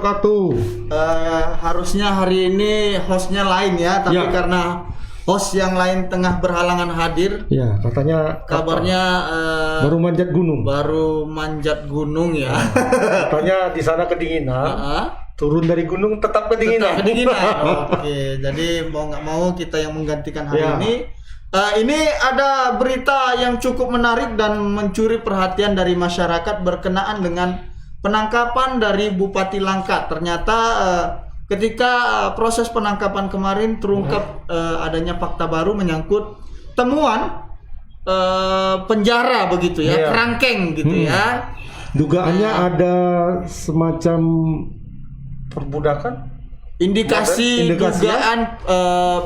wabarakatuh. Harusnya hari ini hostnya lain ya, tapi Ya. karena host yang lain tengah berhalangan hadir. Ya, katanya Kabarnya baru manjat gunung. baru manjat gunung ya. Katanya di sana kedinginan. Turun dari gunung tetap kedinginan. Oke, jadi mau nggak mau kita yang menggantikan hari Ya. ini. Ini ada berita yang cukup menarik dan mencuri perhatian dari masyarakat berkenaan dengan penangkapan dari Bupati Langkat. Ternyata ketika proses penangkapan kemarin terungkap adanya fakta baru menyangkut temuan penjara begitu ya, kerangkeng gitu ya. Dugaannya ada semacam perbudakan, Indikasi Indikasi dugaan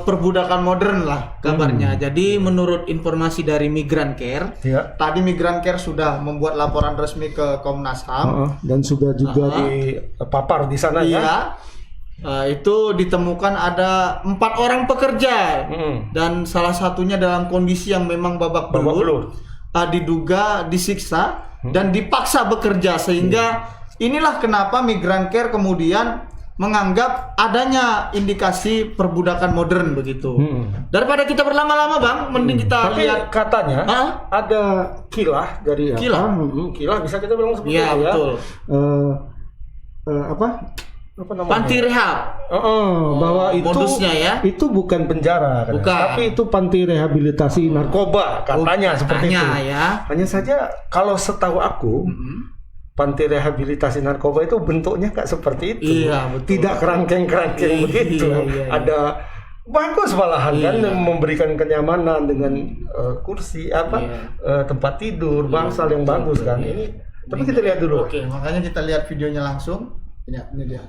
perbudakan modern lah kabarnya. Jadi menurut informasi dari Migran Care, tadi Migran Care sudah membuat laporan resmi ke Komnas HAM dan sudah juga dipapar di sana ya. Itu ditemukan ada 4 orang pekerja dan salah satunya dalam kondisi yang memang babak belur. Diduga disiksa dan dipaksa bekerja, sehingga inilah kenapa Migran Care kemudian menganggap adanya indikasi perbudakan modern begitu. Daripada kita berlama-lama Bang, mending kita lihat. Katanya ada kilah dari Kilah. Kilah bisa kita bilang seperti itu ya. Betul. Apa namanya? Panti rehab. Bahwa itu modusnya ya. Itu bukan penjara, Bukan. tapi itu panti rehabilitasi narkoba katanya seperti itu. Ya. Hanya saja kalau setahu aku panti rehabilitasi narkoba itu bentuknya nggak seperti itu. Iya, betul. Tidak kerangkeng-kerangkeng begitu. Iya. Ada bagus malahan kan, memberikan kenyamanan dengan kursi tempat tidur, bangsal yang bagus kan. Ini tapi kita lihat dulu. Oke, makanya kita lihat videonya langsung. Ini dia.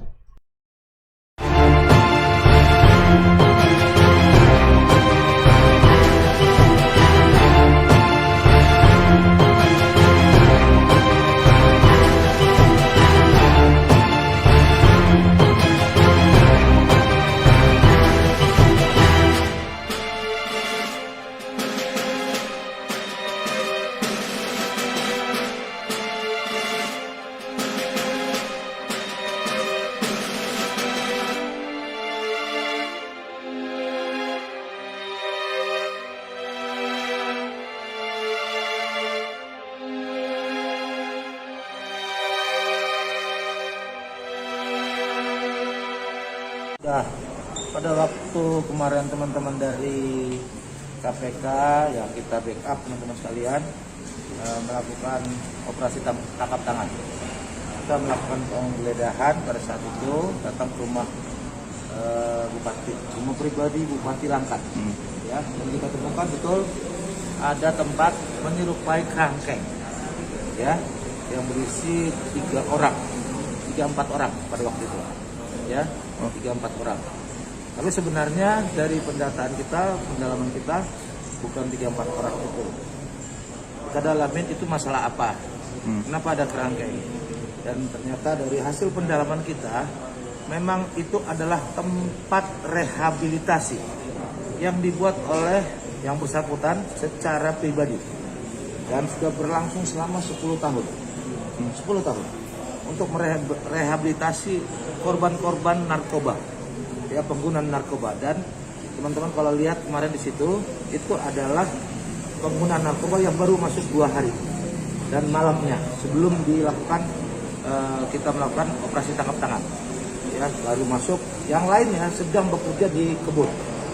Pada waktu kemarin teman-teman dari KPK yang kita backup teman-teman sekalian melakukan operasi tangkap tangan. Kita melakukan penggeledahan pada saat itu, datang ke rumah Bupati, rumah pribadi Bupati Langkat. Ya, dan kita temukan betul ada tempat menyerupai kerangkeng, ya, yang berisi 3 orang, 3-4 orang pada waktu itu, ya, 3-4 orang. Tapi sebenarnya dari pendataan kita, pendalaman kita, bukan 3-4 orang itu. Kita dalamin itu masalah apa? Kenapa ada kerangkeng? Dan ternyata dari hasil pendalaman kita, memang itu adalah tempat rehabilitasi yang dibuat oleh yang bersangkutan secara pribadi dan sudah berlangsung selama 10 tahun. 10 tahun untuk merehabilitasi korban-korban narkoba, ya, pengguna narkoba. Dan teman-teman kalau lihat kemarin di situ, itu adalah pengguna narkoba yang baru masuk 2 hari dan malamnya sebelum dilakukan kita melakukan operasi tangkap tangan, ya, baru masuk. Yang lainnya sedang bekerja di kebun,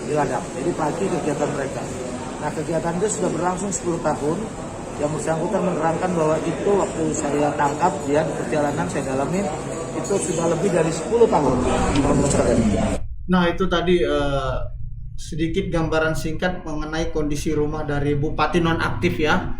di ladang. Jadi pagi kegiatan mereka. Nah, kegiatan itu sudah berlangsung 10 tahun. Yang bersangkutan menerangkan bahwa itu waktu saya tangkap dia di perjalanan saya dalamin itu sudah lebih dari 10 tahun. Nah, itu tadi sedikit gambaran singkat mengenai kondisi rumah dari Bupati nonaktif ya,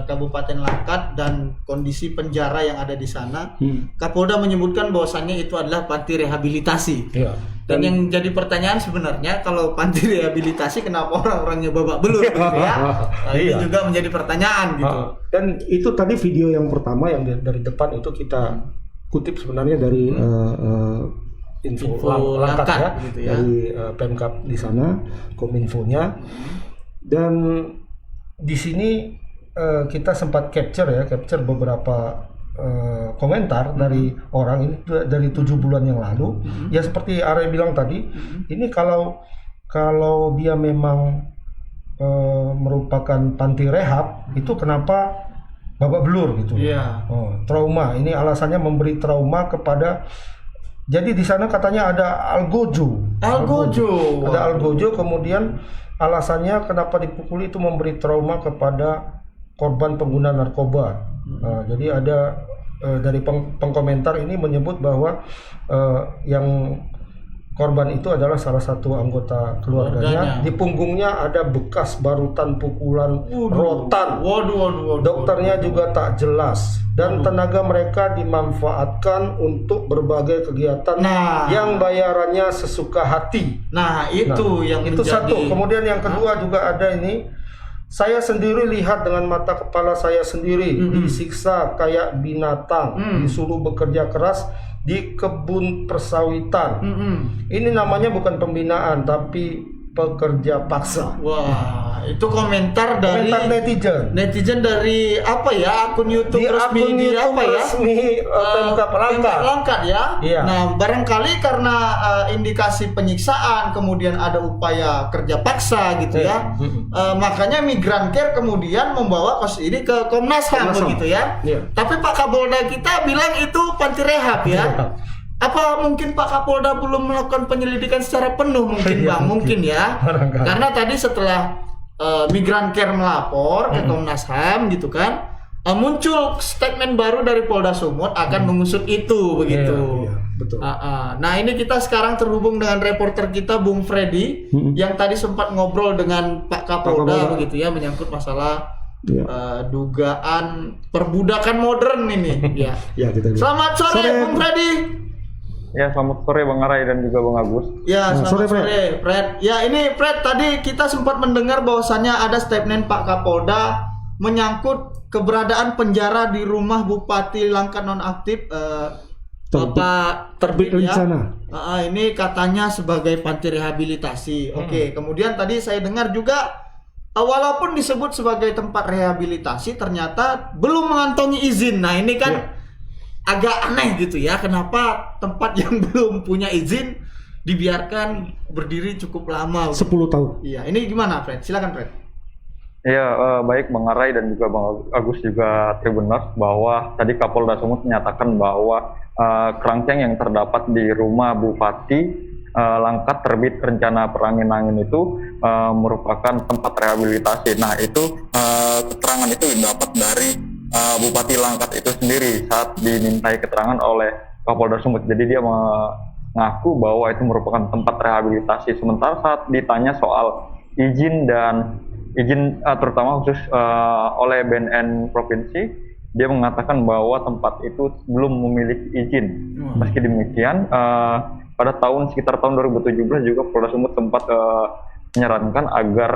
Kabupaten Langkat, dan kondisi penjara yang ada di sana. Kapolda menyebutkan bahwasannya itu adalah panti rehabilitasi. Dan yang jadi pertanyaan sebenarnya, kalau panti rehabilitasi kenapa orang-orangnya babak belur gitu ya? Ini juga menjadi pertanyaan gitu. Dan itu tadi video yang pertama yang dari depan itu kita kutip sebenarnya dari info Langkat ya, gitu ya, dari Pemkab di sana, Kominfonya. Dan di sini kita sempat capture beberapa komentar dari orang ini dari 7 bulan yang lalu. Ya seperti Arya bilang tadi, ini kalau dia memang merupakan panti rehab, itu kenapa babak belur gitu? Trauma. Ini alasannya memberi trauma kepada. Jadi di sana katanya ada algojo. Ada algojo, kemudian alasannya kenapa dipukuli itu memberi trauma kepada korban pengguna narkoba. Jadi ada dari pengkomentar ini menyebut bahwa yang korban itu adalah salah satu anggota keluarganya. Di punggungnya ada bekas barutan pukulan rotan. Dokternya juga tak jelas. Dan tenaga mereka dimanfaatkan untuk berbagai kegiatan yang bayarannya sesuka hati. Yang itu satu. Kemudian yang kedua juga ada ini. Saya sendiri lihat dengan mata kepala saya sendiri disiksa kayak binatang, disuruh bekerja keras di kebun persawitan. Ini namanya bukan pembinaan tapi pekerja paksa. Wah, itu komentar dari netizen dari apa ya, akun YouTube resmi di apa ya? Pemkap Langkat ya. Iya. Nah, barangkali karena indikasi penyiksaan, kemudian ada upaya kerja paksa gitu ya. Makanya Migran Care kemudian membawa kasus ini ke Komnas HAM begitu ya. Tapi Pak Kapolda kita bilang itu panti rehab ya. Apa mungkin Pak Kapolda belum melakukan penyelidikan secara penuh mungkin Bang? Mungkin ya. Karena tadi setelah Migran Care melapor ke Komnas HAM gitu kan, muncul statement baru dari Polda Sumut akan mengusut itu begitu. Betul. Nah ini kita sekarang terhubung dengan reporter kita Bung Freddy yang tadi sempat ngobrol dengan Pak Kapolda begitu ya, menyangkut masalah dugaan perbudakan modern ini. Selamat sore Bung Freddy. Ya, selamat sore Bang Arai dan juga Bang Agus. Ya, selamat sore Fred. Ya, ini Fred, tadi kita sempat mendengar bahwasannya ada statement Pak Kapolda menyangkut keberadaan penjara di rumah Bupati Langkat nonaktif Bapak Terbit Rencana. Ini katanya sebagai panti rehabilitasi. Oke, kemudian tadi saya dengar juga walaupun disebut sebagai tempat rehabilitasi ternyata belum mengantongi izin. Nah, ini kan agak aneh gitu ya, kenapa tempat yang belum punya izin dibiarkan berdiri cukup lama 10 tahun. Iya, ini gimana Fred? Silakan Fred. Ya, baik Bang Arai dan juga Bang Agus juga Tribuners, bahwa tadi Kapolda Sumut menyatakan bahwa kerangkeng yang terdapat di rumah Bupati Langkat Terbit Rencana Perangin-Angin itu merupakan tempat rehabilitasi. Nah, itu keterangan itu didapat dari Bupati Langkat itu sendiri saat dimintai keterangan oleh Kapolda Sumut. Jadi dia mengaku bahwa itu merupakan tempat rehabilitasi. Sementara saat ditanya soal izin terutama khusus oleh BNN provinsi, dia mengatakan bahwa tempat itu belum memiliki izin. Meski demikian, pada sekitar tahun 2017 juga Polda Sumut sempat menyarankan agar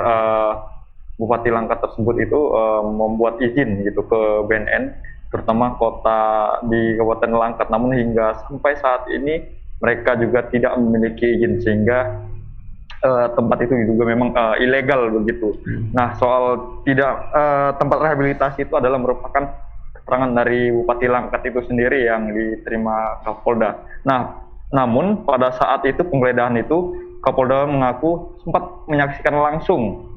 Bupati Langkat tersebut itu membuat izin gitu ke BNN, terutama kota di Kabupaten Langkat. Namun hingga sampai saat ini mereka juga tidak memiliki izin, sehingga tempat itu juga memang ilegal begitu. Nah, soal tempat rehabilitasi itu adalah merupakan keterangan dari Bupati Langkat itu sendiri yang diterima Kapolda. Nah, namun pada saat itu penggeledahan itu Kapolda mengaku sempat menyaksikan langsung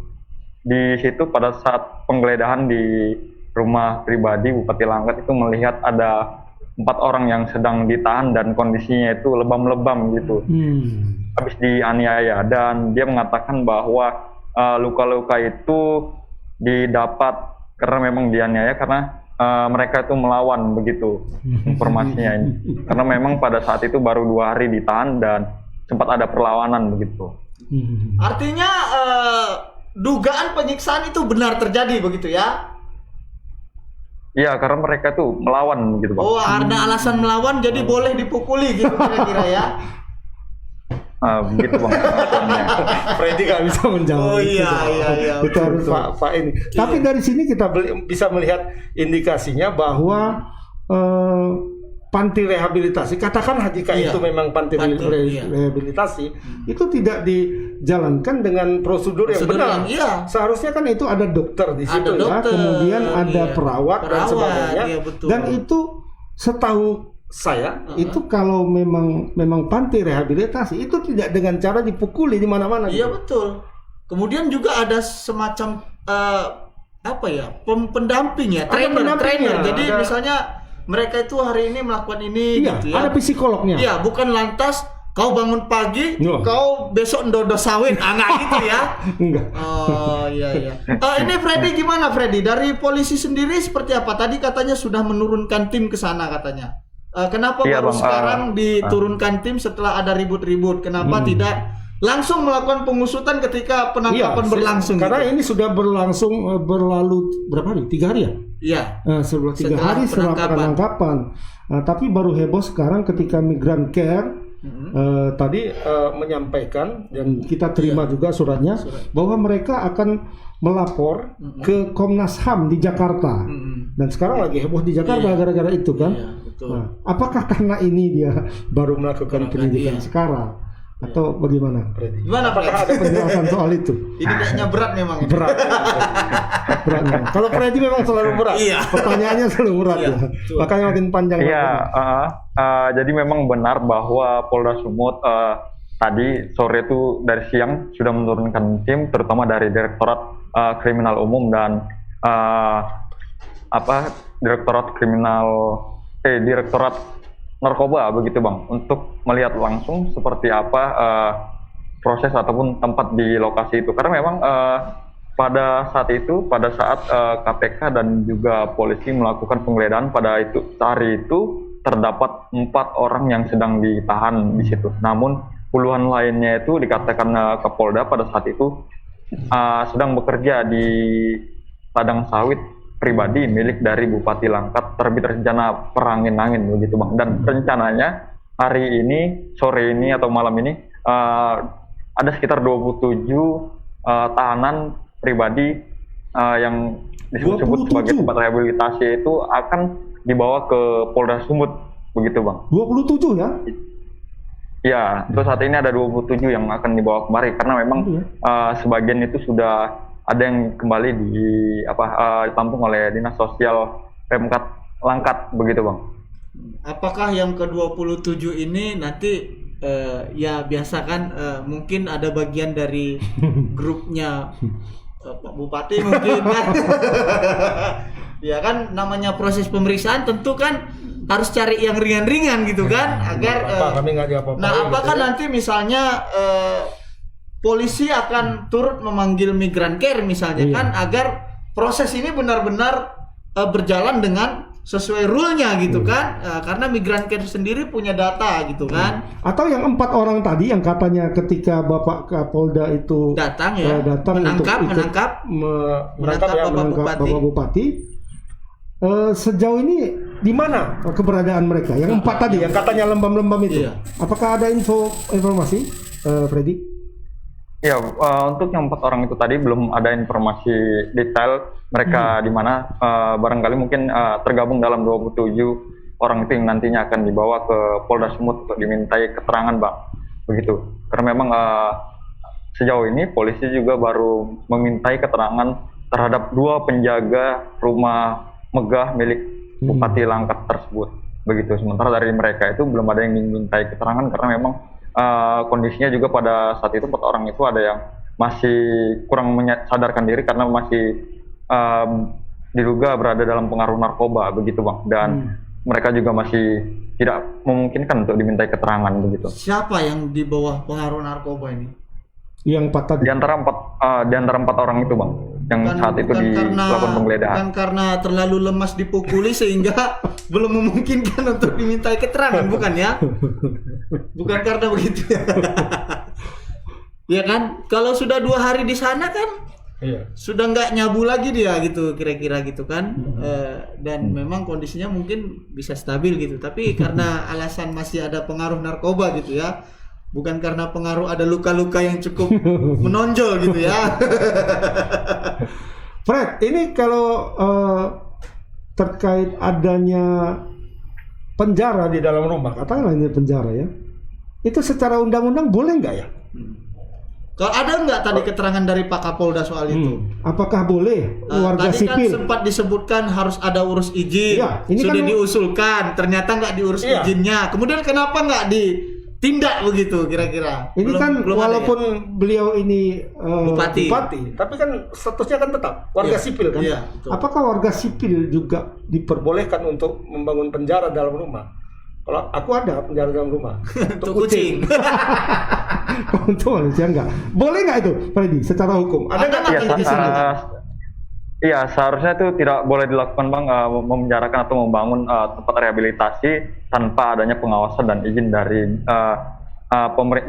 di situ pada saat penggeledahan di rumah pribadi Bupati Langkat itu, melihat ada 4 orang yang sedang ditahan dan kondisinya itu lebam-lebam gitu, habis dianiaya. Dan dia mengatakan bahwa luka-luka itu didapat karena memang dianiaya karena mereka itu melawan begitu informasinya ini. Karena memang pada saat itu baru 2 hari ditahan dan sempat ada perlawanan begitu. Artinya dugaan penyiksaan itu benar terjadi begitu ya? Iya, karena mereka tuh melawan gitu Bang. Oh, karena alasan melawan jadi boleh dipukuli gitu kira-kira ya? Begitu Bang. Freddy nggak bisa menjawab. Oh iya. Itu harus Pak ini. Tapi dari sini kita bisa melihat indikasinya bahwa panti rehabilitasi, katakanlah jika itu memang panti rehabilitasi, itu tidak dijalankan dengan prosedur yang benar. Seharusnya kan itu ada dokter di situ, kemudian ada perawat dan sebagainya, dan itu setahu saya itu kalau memang panti rehabilitasi itu tidak dengan cara dipukuli di mana-mana. Iya betul. Kemudian juga ada semacam pendamping ya, trainer. Jadi misalnya mereka itu hari ini melakukan ini gitu ya. Ada psikolognya. Iya, bukan lantas kau bangun pagi, kau besok ndodo sawit, enggak gitu ya. Enggak. Oh iya. Ini Freddy gimana Freddy? Dari polisi sendiri seperti apa? Tadi katanya sudah menurunkan tim ke sana katanya. Kenapa baru sekarang diturunkan tim setelah ada ribut-ribut? Kenapa tidak langsung melakukan pengusutan ketika penangkapan berlangsung? Karena ini sudah berlalu berapa hari? 3 hari ya? Iya. Setelah 3 hari setelah penangkapan. Tapi baru heboh sekarang ketika Migrant Care tadi menyampaikan dan kita terima juga suratnya bahwa mereka akan melapor ke Komnas HAM di Jakarta. Dan sekarang lagi heboh di Jakarta gara-gara itu kan. Nah, apakah karena ini dia baru melakukan penyidikan sekarang atau bagaimana? Gimana apakah ada penjelasan soal itu? Ini kayaknya berat memang. Berat. Kalau Freddy memang selalu berat. Pertanyaannya selalu berat ya. Makanya makin panjang. Jadi memang benar bahwa Polda Sumut tadi sore itu dari siang sudah menurunkan tim, terutama dari Direktorat Kriminal Umum dan Direktorat Narkoba begitu Bang, untuk melihat langsung seperti apa proses ataupun tempat di lokasi itu. Karena memang pada saat KPK dan juga polisi melakukan penggeledahan pada hari itu terdapat 4 orang yang sedang ditahan di situ. Namun puluhan lainnya itu dikatakan Kapolda pada saat itu sedang bekerja di ladang sawit pribadi milik dari Bupati Langkat, terbit rencana perangin-angin begitu Bang. Dan rencananya hari ini, sore ini atau malam ini ada sekitar 27 tahanan pribadi yang disebut sebagai tempat rehabilitasi itu akan dibawa ke Polda Sumut begitu Bang. 27 ya? Ya, terus saat ini ada 27 yang akan dibawa kemari karena memang sebagian itu sudah ada yang kembali ditampung oleh Dinas Sosial Pemkat Langkat begitu Bang. Apakah yang ke-27 ini nanti ya biasa kan mungkin ada bagian dari grupnya Pak Bupati mungkin kan. Ya kan namanya proses pemeriksaan tentu kan harus cari yang ringan-ringan gitu kan agar apakah nanti misalnya polisi akan turut memanggil Migrant Care misalnya kan agar proses ini benar-benar berjalan dengan sesuai rule-nya gitu kan, karena Migrant Care sendiri punya data gitu kan. Atau yang 4 orang tadi yang katanya ketika Bapak Kapolda itu datang menangkap Bapak Bupati. Sejauh ini di mana keberadaan mereka? Yang 4 tadi yang katanya lembam-lembam itu. Apakah ada informasi, Freddy? Ya, untuk yang 4 orang itu tadi belum ada informasi detail mereka di mana. Barangkali mungkin tergabung dalam 27 orang itu yang nantinya akan dibawa ke Polda Sumut untuk dimintai keterangan, Bang. Begitu. Karena memang sejauh ini polisi juga baru memintai keterangan terhadap 2 penjaga rumah megah milik Bupati Langkat tersebut. Begitu. Sementara dari mereka itu belum ada yang dimintai keterangan karena memang kondisinya juga pada saat itu 4 orang itu ada yang masih kurang sadarkan diri karena masih diduga berada dalam pengaruh narkoba begitu Bang, dan mereka juga masih tidak memungkinkan untuk dimintai keterangan begitu. Siapa yang di bawah pengaruh narkoba ini? Yang 4 tadi? Di antara 4 orang itu Bang, yang saat itu dilakukan penggeledahan. Bukan karena terlalu lemas dipukuli sehingga belum memungkinkan untuk dimintai keterangan, bukan ya? Bukan karena begitu ya? Ya kan? Kalau sudah 2 hari di sana kan, sudah nggak nyabu lagi dia gitu, kira-kira gitu kan? Dan memang kondisinya mungkin bisa stabil gitu. Tapi karena alasan masih ada pengaruh narkoba gitu ya. Bukan karena pengaruh ada luka-luka yang cukup menonjol gitu ya. Fred, ini kalau terkait adanya penjara di dalam rumah, katakanlah ini penjara ya, itu secara undang-undang boleh nggak ya? Kalau ada nggak tadi keterangan dari Pak Kapolda soal itu? Apakah boleh warga tadi sipil? kan sempat disebutkan harus ada urus izin. Iya, ini sudah kan diusulkan, ternyata nggak diurus Iya. izinnya. Kemudian kenapa nggak ditindak begitu kira-kira? Ini kan ada walaupun ya? beliau ini Bupati. tapi kan statusnya kan tetap warga Iya, sipil kan. iya, betul. Apakah warga sipil juga diperbolehkan untuk membangun penjara dalam rumah? Kalau aku ada penjara dalam rumah Untuk kucing. untuk manusia enggak. Boleh nggak itu, Freddy? Secara hukum ada nggak Iya, di sini? iya, seharusnya itu tidak boleh dilakukan Bang, memenjarakan atau membangun tempat rehabilitasi tanpa adanya pengawasan dan izin dari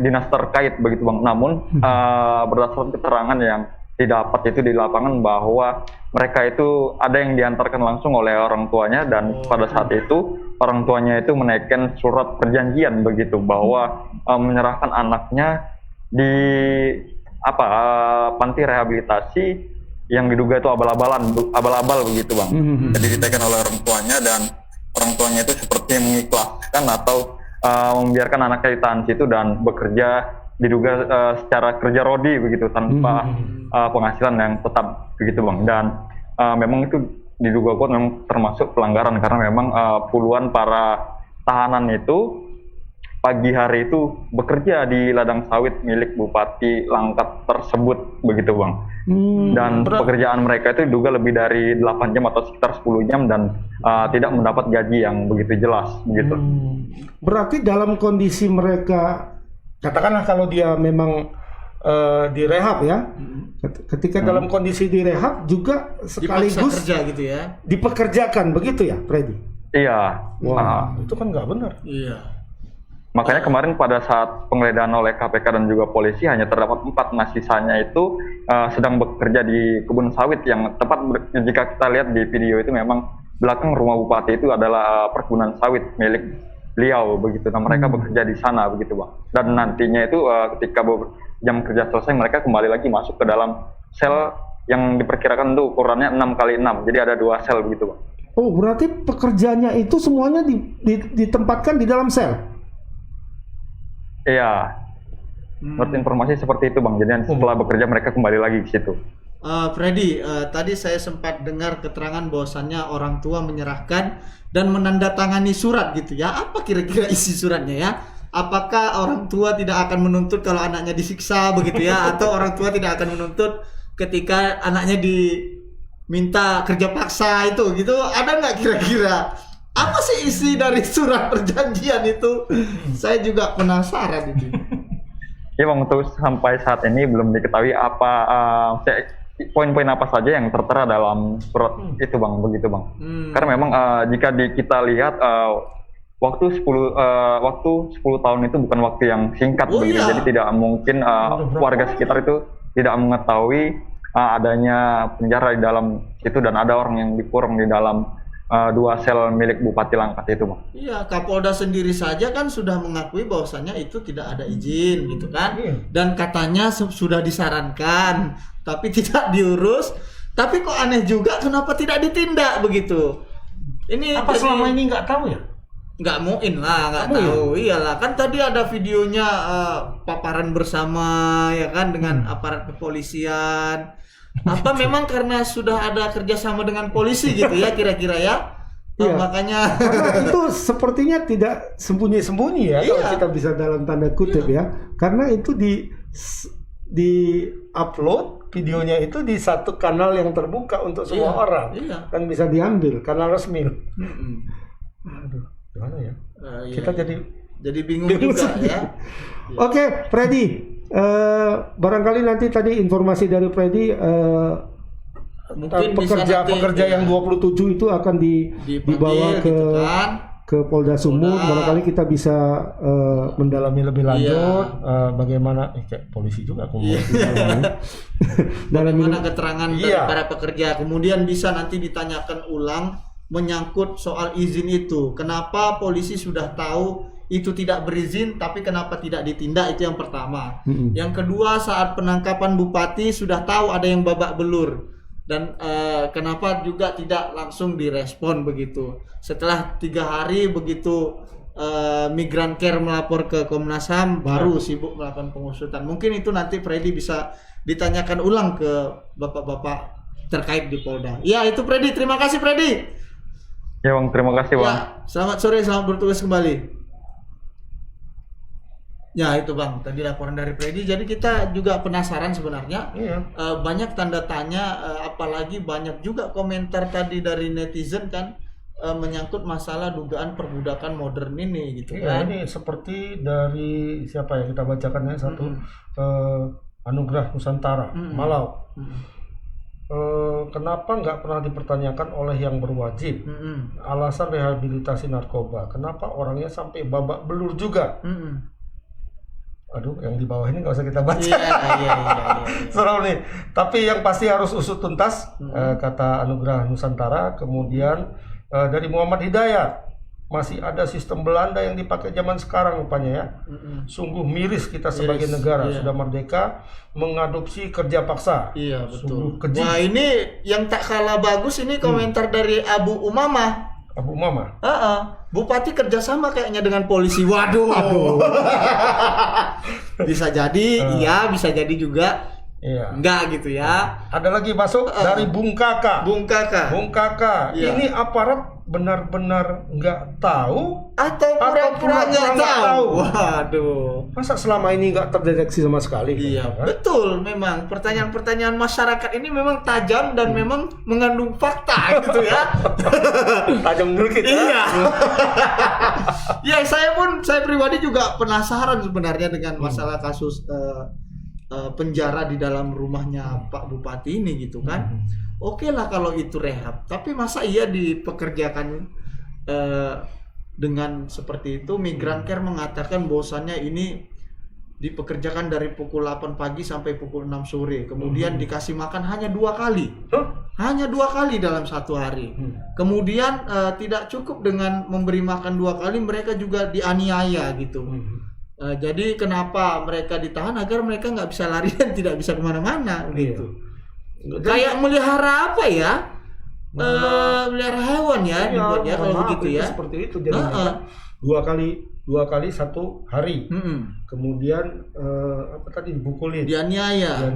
dinas terkait begitu Bang. Namun berdasarkan keterangan yang didapat itu di lapangan bahwa mereka itu ada yang diantarkan langsung oleh orang tuanya dan pada saat itu orang tuanya itu menaikkan surat perjanjian begitu bahwa menyerahkan anaknya di panti rehabilitasi yang diduga itu abal-abal begitu Bang. Jadi ditekan oleh orang tuanya dan orang tuanya itu seperti mengikhlaskan atau membiarkan anaknya ditahan situ dan bekerja diduga secara kerja rodi begitu tanpa penghasilan yang tetap begitu Bang. Dan memang itu diduga kuat memang termasuk pelanggaran karena memang puluhan para tahanan itu pagi hari itu bekerja di ladang sawit milik Bupati Langkat tersebut begitu Bang. Dan pekerjaan mereka itu diduga lebih dari 8 jam atau sekitar 10 jam dan tidak mendapat gaji yang begitu jelas begitu. Berarti dalam kondisi mereka, katakanlah kalau dia memang direhab ya, ketika dalam kondisi direhab juga sekaligus Dipaksa kerja gitu ya. dipekerjakan begitu ya, Freddy? Iya. Wah, itu kan nggak benar. Iya. Makanya kemarin pada saat penggeledahan oleh KPK dan juga polisi hanya terdapat 4, nah sisanya itu sedang bekerja di kebun sawit yang tepat jika kita lihat di video itu memang belakang rumah bupati itu adalah perkebunan sawit milik beliau begitu. Nah mereka bekerja di sana begitu Bang. Dan nantinya itu ketika jam kerja selesai mereka kembali lagi masuk ke dalam sel yang diperkirakan itu ukurannya 6x6. Jadi ada 2 sel begitu Bang. Oh, berarti pekerjanya itu semuanya ditempatkan di dalam sel? Iya. Menurut informasi seperti itu Bang. Jadi setelah bekerja mereka kembali lagi ke situ. Freddy, tadi saya sempat dengar keterangan bahwasannya orang tua menyerahkan dan menandatangani surat gitu ya. Apa kira-kira isi suratnya ya? Apakah orang tua tidak akan menuntut kalau anaknya disiksa begitu ya? Atau orang tua tidak akan menuntut ketika anaknya diminta kerja paksa itu gitu? Ada nggak kira-kira? Apa sih isi dari surat perjanjian itu? Saya juga penasaran itu. Ya Bang, untuk sampai saat ini belum diketahui poin-poin apa saja yang tertera dalam surat itu Bang, begitu Bang. Karena memang jika kita lihat waktu 10 tahun itu bukan waktu yang singkat begitu. Iya. Jadi tidak mungkin warga sekitar itu tidak mengetahui adanya penjara di dalam situ dan ada orang yang dikurung di dalam 2 sel milik Bupati Langkat itu Bang. Iya, Kapolda sendiri saja kan sudah mengakui bahwasannya itu tidak ada izin gitu kan. Iya. Dan katanya sudah disarankan tapi tidak diurus. Tapi kok aneh juga kenapa tidak ditindak begitu. Ini Apa jadi selama ini nggak tahu ya? nggak mungkin lah, nggak tahu. Iyalah, kan tadi ada videonya paparan bersama ya kan dengan aparat kepolisian. Apa memang karena sudah ada kerjasama dengan polisi gitu ya kira-kira ya? Iya. Makanya Karena itu sepertinya tidak sembunyi-sembunyi ya, kalau Iya. kita bisa dalam tanda kutip ya. Karena itu di upload videonya itu di satu kanal yang terbuka untuk semua Iya, orang iya. dan bisa diambil kanal resmi. Mm-mm. Aduh, gimana ya? Iya, Kita iya. jadi jadi bingung bingung juga sendiri. ya. Oke, Freddy. Barangkali nanti tadi informasi dari Freddy Mungkin bisa nanti, pekerja ya, yang 27 itu akan dibawa dipanggil, gitu kan. ke Polda Sumut. Barangkali kita bisa mendalami lebih lanjut bagaimana kayak polisi juga aku mau Bagaimana keterangan dari Iya. para pekerja, kemudian bisa nanti ditanyakan ulang menyangkut soal izin itu. Kenapa polisi sudah tahu itu tidak berizin, tapi kenapa tidak ditindak? Itu yang pertama. Yang kedua, saat penangkapan bupati sudah tahu ada yang babak belur, dan kenapa juga tidak langsung direspon begitu? Setelah 3 hari begitu Migran Care melapor ke Komnas HAM, baru sibuk melakukan pengusutan. Mungkin itu nanti Freddy bisa ditanyakan ulang ke bapak-bapak terkait di Polda. Ya itu Freddy, terima kasih Freddy. Ya Bang, terima kasih Bang. Ya, selamat sore, selamat bertugas kembali. Ya itu Bang, tadi laporan dari Freddy. Jadi kita juga penasaran sebenarnya. Banyak tanda tanya, apalagi banyak juga komentar tadi dari netizen kan menyangkut masalah dugaan perbudakan modern ini gitu kan. Ini seperti dari siapa ya, kita bacakan ya satu Anugerah Nusantara Malau. Kenapa nggak pernah dipertanyakan oleh yang berwajib? Alasan rehabilitasi narkoba. Kenapa orangnya sampai babak belur juga? Aduh, yang di bawah ini nggak usah kita baca. Iya. Seram nih. Tapi yang pasti harus usut tuntas, kata Anugerah Nusantara. Kemudian dari Muhammad Hidayat, masih ada sistem Belanda yang dipakai zaman sekarang rupanya ya. Sungguh miris kita sebagai negara sudah merdeka mengadopsi kerja paksa. Iya betul. Wah ini yang tak kalah bagus ini komentar dari Abu Umamah. Abu Umamah. Bupati kerjasama kayaknya dengan polisi. Waduh. Bisa jadi, iya bisa jadi juga. Iya. Enggak gitu ya. Ada lagi masuk dari Bung Kaka. Bung Kaka. Iya. Ini aparat benar-benar nggak tahu atau pura-pura nggak tahu. Waduh. Masa selama ini nggak terdeteksi sama sekali? Iya, kan? betul. Memang pertanyaan-pertanyaan masyarakat ini memang tajam dan memang mengandung fakta gitu ya. Tajam dulu kita. Iya. Ya, saya pribadi juga penasaran sebenarnya dengan masalah kasus penjara di dalam rumahnya Pak Bupati ini gitu kan. Oke lah kalau itu rehab, tapi masa iya dipekerjakan dengan seperti itu? Migran Care mengatakan bahwasannya ini dipekerjakan dari pukul 8 pagi sampai pukul 6 sore, kemudian dikasih makan hanya 2 kali. Hanya 2 kali dalam satu hari. Kemudian tidak cukup dengan memberi makan 2 kali, mereka juga dianiaya gitu. Jadi kenapa mereka ditahan? Agar mereka nggak bisa lari dan tidak bisa kemana-mana gitu. Kayak melihara apa ya? Melihara hewan ya dibuatnya kalau begitu ya. Seperti itu jadi dua kali satu hari. Kemudian apa tadi dipukulin? Dianiaya.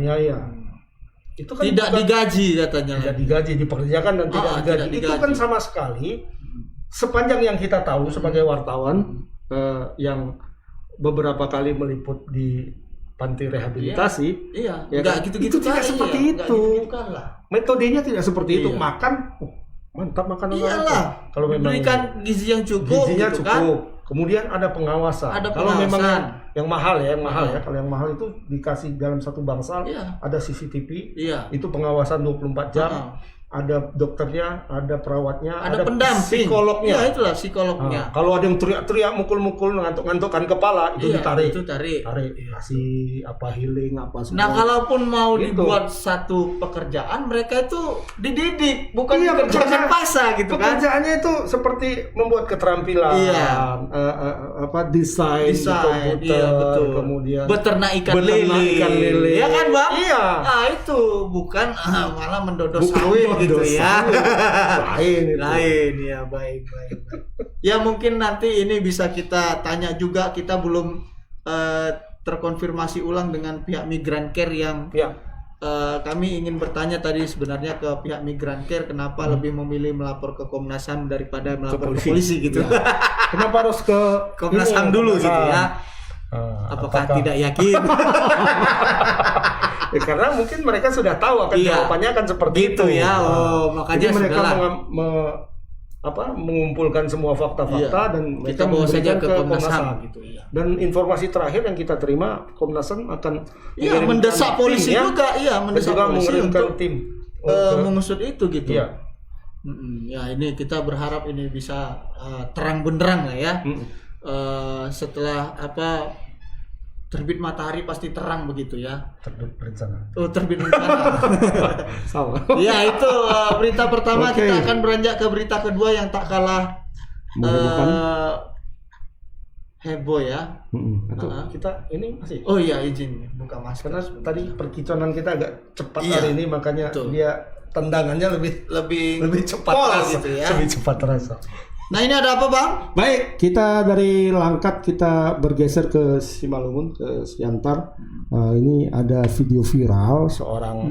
Itu kan tidak digaji katanya. Tidak digaji, dipekerjakan dan tidak digaji. Itu kan sama sekali sepanjang yang kita tahu sebagai wartawan yang beberapa kali meliput di panti rehabilitasi, ya kan? gitu-gitu itu tidak seperti itu. Metodenya tidak seperti itu. Iya. Makan, mantap makanan. Iyalah. Kalau memang berikan gizi yang cukup, gizinya gitu cukup. Kan? Kemudian ada pengawasan. Kalau memang yang mahal ya, Kalau yang mahal itu dikasih dalam satu bangsal, ada CCTV, itu pengawasan 24 jam. Ada dokternya, ada perawatnya, ada pendamping, psikolognya. Ya itulah psikolognya. Kalau ada yang teriak-teriak, mukul-mukul, ngantuk-ngantukkan kepala, itu ditarik. Tarik. Kasih apa healing apa semua. Nah, kalaupun mau gitu. dibuat satu pekerjaan, mereka itu dididik, bukan dikerjakan paksa gitu kan. Pekerjaannya itu seperti membuat keterampilan, desain komputer, betul. Kemudian beternak ikan lele. Ya kan, Bang? Iya. Nah, itu bukan malah mendodos sawit gitu ya. Lain ya, baik. Ya mungkin nanti ini bisa kita tanya juga, kita belum terkonfirmasi ulang dengan pihak Migran Care yang kami ingin bertanya tadi sebenarnya ke pihak Migran Care kenapa lebih memilih melapor ke Komnas HAM daripada melapor ke polisi gitu. Kenapa harus ke Komnas HAM dulu gitu ya? Apakah tidak yakin? Karena mungkin mereka sudah tahu akan jawabannya akan seperti itu ya. Makanya jadi mereka mengumpulkan semua fakta-fakta dan kita bawa saja ke Komnas HAM gitu ya. Dan informasi terakhir yang kita terima, Komnas HAM akan mendesak polisi tim, juga, mendesak polisi untuk tim mengusut itu gitu. Ya, ini kita berharap ini bisa terang benderang lah ya. Setelah terbit matahari pasti terang begitu ya. Terbit berencana. Terbit berencana. Salah. Ya itu berita pertama. Kita akan beranjak ke berita kedua yang tak kalah heboh ya. Kita ini masih. Oh iya, izin buka masker. Karena tadi perkiconan kita agak cepat hari ini, makanya dia tendangannya lebih cepat terasa, gitu ya. Lebih cepat terasa. Nah ini ada apa bang? Baik, kita dari Langkat kita bergeser ke Simalungun, ke Siantar. Ini ada video viral seorang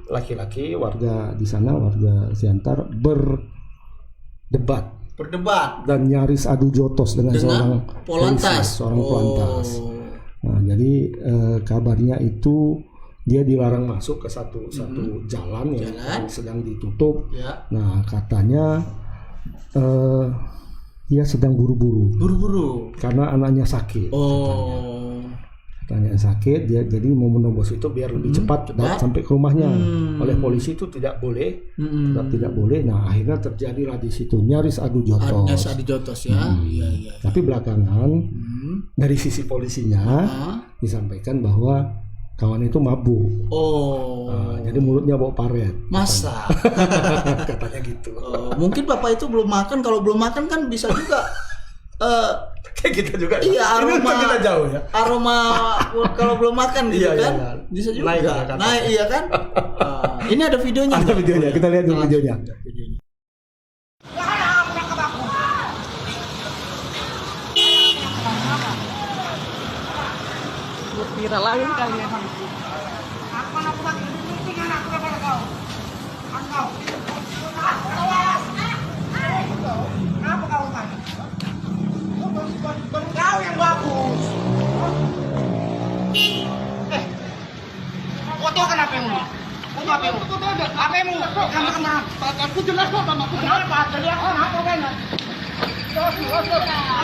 laki-laki warga di sana, warga Siantar berdebat dan nyaris adu jotos dengan seorang Polantas. Polantas. Nah, jadi kabarnya itu dia dilarang masuk ke satu jalan yang sedang ditutup. Ya. Nah, katanya dia sedang buru-buru karena anaknya sakit. Katanya sakit, dia jadi mau menerobos itu biar lebih cepat sampai ke rumahnya. Oleh polisi itu tidak boleh, tidak boleh. Nah, akhirnya terjadilah di situ nyaris adu jotos. Ya. Iya. Tapi belakangan dari sisi polisinya disampaikan bahwa kawan itu mabuk. Jadi mulutnya bau paret. Masa? Katanya gitu. Mungkin bapak itu belum makan. Kalau belum makan kan bisa juga. Kayak kita juga. Iya, aroma kita jauh ya. Aroma kalau belum makan gitu kan. Iya. Bisa juga. Naik iya kan? Ini ada videonya. Ada videonya. Kita lihat dulu videonya. Viral lagi kalian. Kau yang bagus. Foto kan HP-mu? Foto HP-mu? HP-mu? Kamera. Aku jelas kok, Mama. Kenapa? Jadi aku apa kan?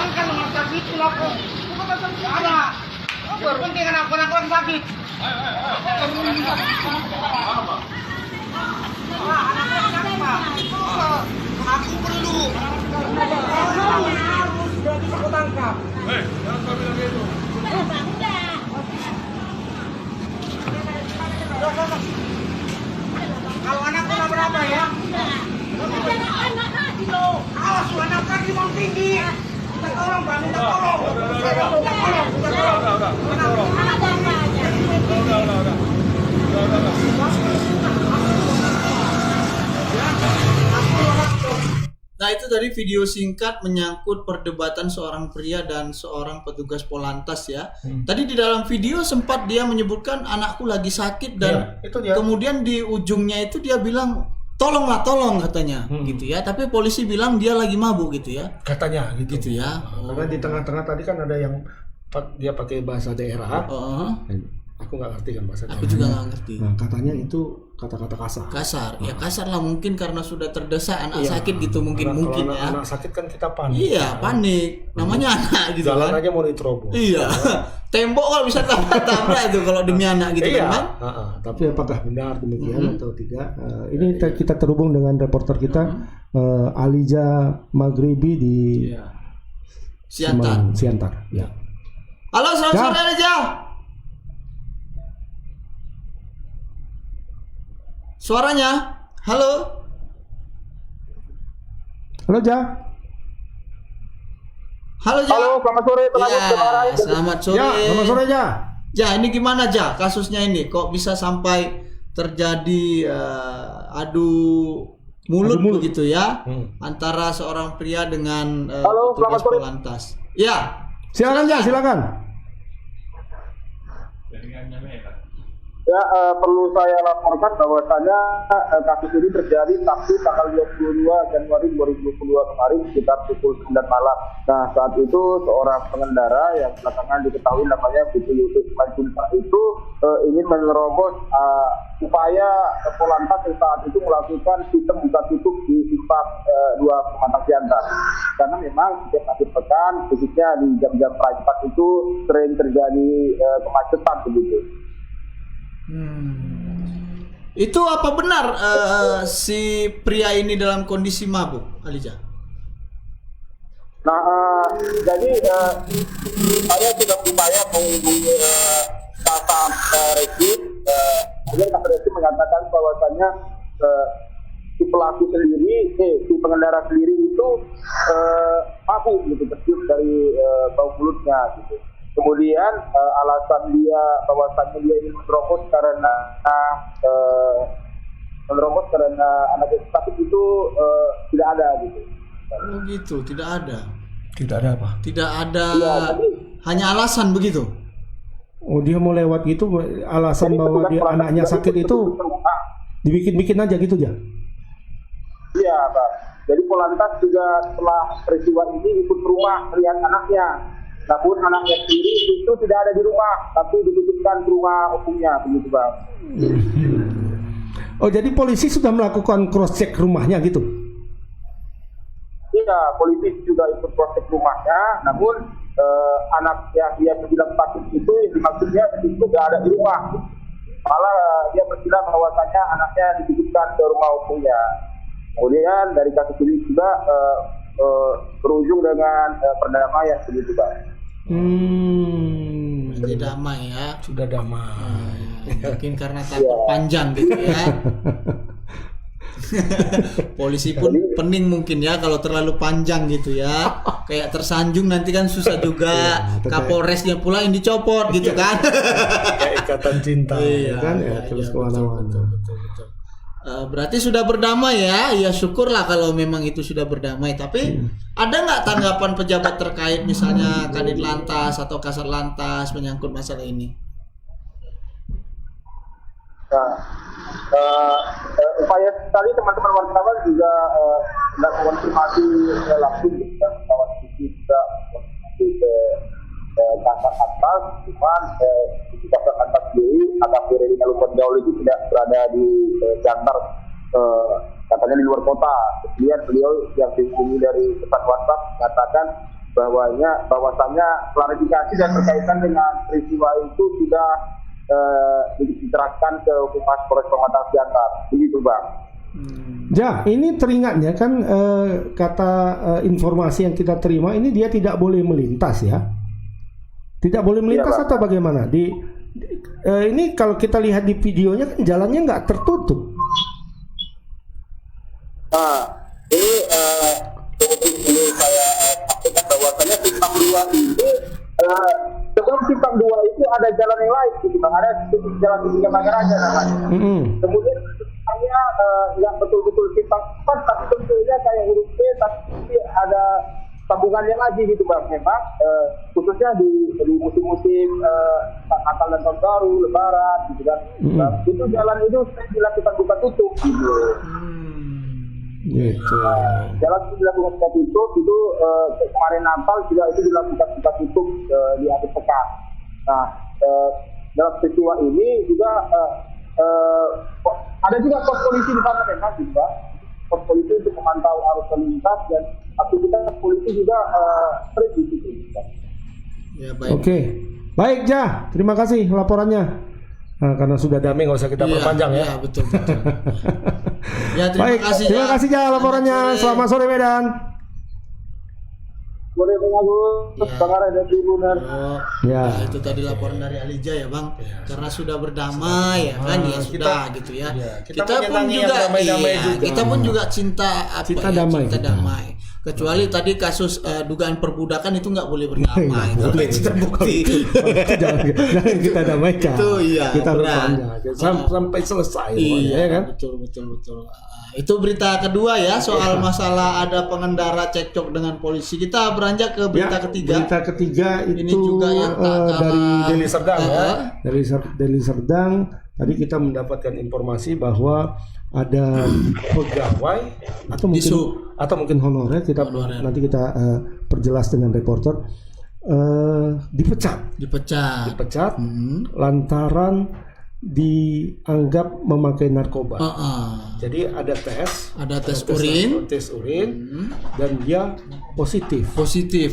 Angkat nomor sakit aku. Ada. Berpenting anak orang sakit. Aku perlu. Harus jadi aku tangkap. Jangan kau bilang gitu. Kalau anakku nomor berapa ya? Awas, anak kaki mau tinggi. Tolong, Pak, minta tolong. Nah itu tadi video singkat menyangkut perdebatan seorang pria dan seorang petugas Polantas ya. Tadi di dalam video sempat dia menyebutkan anakku lagi sakit dan itu dia. Kemudian di ujungnya itu dia bilang tolong katanya gitu ya. Tapi polisi bilang dia lagi mabuk gitu ya. Katanya gitu ya. Karena di tengah-tengah tadi kan ada yang dia pakai bahasa daerah. Aku nggak ngerti kan bahasa daerah. Aku juga nggak ngerti. Nah, katanya itu kata-kata kasar. Ya kasar lah mungkin karena sudah terdesak anak sakit gitu mungkin ya. Anak sakit kan kita panik. Iya, panik. Namanya anak gitu Jalan kan. aja mau diterobos. Iya. Tembok kalau bisa tabrak itu kalau demi anak gitu kan. Tapi apakah benar demikian atau tidak? Ini kita terhubung dengan reporter kita Alija Maghribi di Siantar. Ya. Halo, selamat sore Alija. Suaranya, halo. Halo, Ja. Halo, Ja. Halo, selamat sore. Selamat sore. Ya, selamat sore, Ja. Ja, ini gimana, Ja? Kasusnya ini kok bisa sampai terjadi adu mulut begitu ya antara seorang pria dengan petugas Polantas. Ya. Silakan, Ja, silakan. Ya, perlu saya laporkan bahwasanya kasus ini terjadi Sabtu tanggal 22 Januari 2022 kemarin sekitar pukul 9 malam. Nah, saat itu seorang pengendara yang belakangan diketahui namanya Putu Yusuf Manjunta itu ingin menerobos upaya Polantas yang saat itu melakukan sistem buka tutup di simpang 2 Pematang Siantar. Karena memang setiap akhir pekan, khususnya di jam-jam private itu sering terjadi kemacetan begitu. Itu apa benar si pria ini dalam kondisi mabuk, Alija? Nah, jadi saya sudah berupaya menghubungi Kasat Reskrim. Kemudian Kasat Reskrim mengatakan bahwasannya si pelaku sendiri, si pengendara sendiri itu mabuk gitu, tercium dari bau mulutnya gitu. Kemudian alasan dia bahwasannya dia ingin menerobos karena anak sakit itu tidak ada gitu. Oh gitu, tidak ada. Tidak ada apa? Tidak ada, hanya alasan begitu. Oh, dia mau lewat gitu, alasan bahwa dia anaknya sakit itu dibikin-bikin aja gitu ya? Iya, Pak. Jadi Polantas juga setelah peristiwa ini ikut ke rumah melihat anaknya. Namun anaknya sendiri itu tidak ada di rumah, tapi dititipkan ke rumah opungnya, begitu, Bang. Oh, jadi polisi sudah melakukan cross check rumahnya gitu? Iya, polisi juga ikut cross check rumahnya, namun anak yang dia bilang sakit itu maksudnya itu tidak ada di rumah. Malah dia berbilang bahwasanya anaknya dititipkan ke rumah opungnya. Kemudian dari kasus ini juga berujung dengan perdamaian begitu, Pak. Sudah damai ya. Sudah damai. Mungkin karena takut panjang gitu ya. Polisi pun pening mungkin ya kalau terlalu panjang gitu ya. Kayak tersanjung nanti kan susah juga. Kapolresnya pula yang dicopot gitu kan. Kayak ikatan cinta kan ya, terus kemana-mana. Betul. Berarti sudah berdamai ya. Ya syukurlah kalau memang itu sudah berdamai. Tapi ada nggak tanggapan pejabat terkait misalnya Kadit Lantas atau Kasat Lantas menyangkut masalah ini? Upaya tadi teman-teman wartawan juga melakukan konfirmasi langsung dengan kawan sisi juga ke Kasat Atas, cuman di Kasat Atas sendiri AKP Redi Nalupon Gaul itu tidak berada di Jantar, katanya di luar kota. Kemudian beliau yang dihubungi dari pesan WhatsApp mengatakan bahwasannya klarifikasi dan berkaitan dengan peristiwa itu sudah diterapkan ke Humas Polres Pematang Siantar, begitu Bang. Ya, ini teringatnya kan kata informasi yang kita terima ini dia tidak boleh melintas ya, tidak boleh melintas atau bagaimana? Ini kalau kita lihat di videonya kan jalannya nggak tertutup. Ini saya sampaikan bahwasannya simpang 2 ini sebelum simpang 2 itu ada jalan yang lain gitu Bang, ada jalan Tiga Mangaraja namanya. Kemudian hanya yang betul-betul simpang 4 tapi bentuknya kayak huruf B tapi ada sambungannya lagi gitu Bang. Memang khususnya di musim-musim Natal dan Tahun Baru, Lebaran gitu kan. Itu jalan itu dilakukan buka tutup gitu. Gitu. Jalan itu dilakukan buka tutup itu kemarin Natal juga itu dilakukan buka tutup di akhir pekan. Nah, dalam peristiwa ini juga ada juga pos polisi di sana memang juga pos polisi untuk memantau arus lalu lintas dan aktivitas polisi juga sering di situ. Ya, baik. Oke, baik Ja, terima kasih laporannya. Nah, karena sudah damai nggak usah kita perpanjang ya. Iya, betul. Ya, terima kasih. Terima kasih Ja laporannya. Selamat sore Medan. Boleh mengaku pengarah dan tribuner. Ya, itu tadi laporan dari Alija ya Bang. Karena sudah berdamai ya kan ya sudah gitu ya. Kita pun juga kita pun juga cinta damai. Kecuali tadi kasus dugaan perbudakan itu nggak boleh berdamai. Kalau itu terbukti. Jangan kita damaikan. Itu iya. Kita sampai selesai. Iya kan? Betul. Itu berita kedua ya soal masalah ada pengendara cekcok dengan polisi. Kita beranjak ke berita ketiga. Berita ketiga itu ini juga yang dari Deli Serdang ya. Dari Deli Serdang tadi kita mendapatkan informasi bahwa ada pegawai atau mungkin honorer. Nanti kita perjelas dengan reporter. Dipecat lantaran dianggap memakai narkoba. Jadi ada tes urin dan dia positif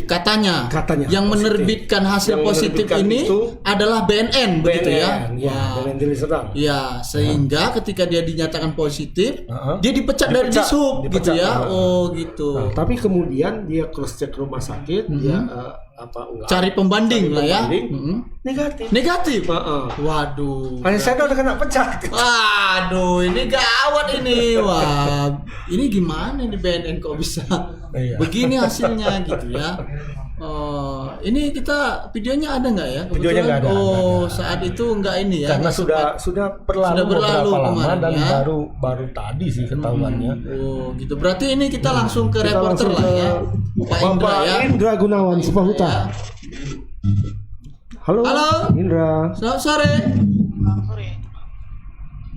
katanya yang menerbitkan hasil positif ini adalah BNN begitu ya. BNN Deli Serdang. Ya, sehingga ketika dia dinyatakan positif dia dipecat dari Dishub gitu ya. Oh gitu. Tapi kemudian dia cross check rumah sakit, dia cari pembanding lah ya. Negatif. Waduh. Saya udah kena pecat. Waduh, ini gawat ini. Wah, ini gimana nih BNN kok bisa begini hasilnya gitu ya. ini kita videonya ada nggak ya? Videonya nggak ada, Oh, nggak ada. saat itu nggak ini ya? Karena nggak sudah Sudah berlalu beberapa lama kemarin, dan ya. baru tadi sih ketahuannya. Oh, gitu. Berarti ini kita langsung ke Kita reporter langsung lah ke ya. Pak Indra Bapak ya. Indra Gunawan Supahuta. Ya. Halo, Halo. Indra. Selamat sore.